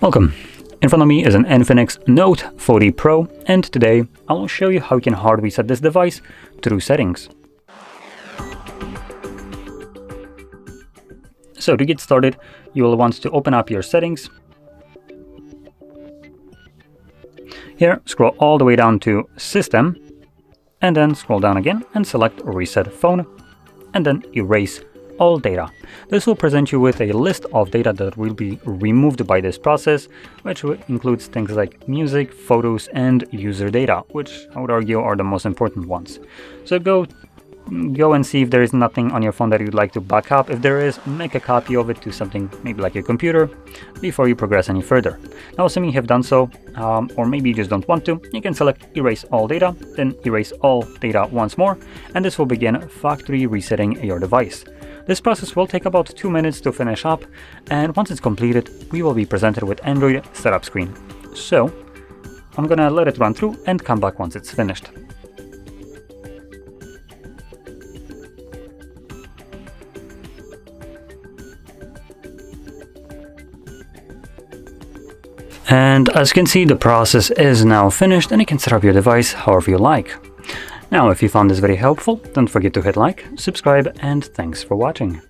Welcome. In front of me is an INFINIX Note 40 Pro, and today I will show you how you can hard reset this device through settings. So to get started, you will want to open up your settings. Here, scroll all the way down to System, and then scroll down again and select Reset Phone, and then erase all data. This will present you with a list of data that will be removed by this process, which includes things like music, photos, and user data, which I would argue are the most important ones. So go and see if there is nothing on your phone that you'd like to back up. If there is, make a copy of it to something maybe like your computer before you progress any further. Now, assuming you have done so, or maybe you just don't want to, you can select Erase All Data, then erase all data once more, and this will begin factory resetting your device. This process will take about 2 minutes to finish up, and once it's completed, we will be presented with Android setup screen. So I'm gonna let it run through and come back once it's finished. And as you can see, the process is now finished and you can set up your device however you like. Now, if you found this video helpful, don't forget to hit like, subscribe, and thanks for watching.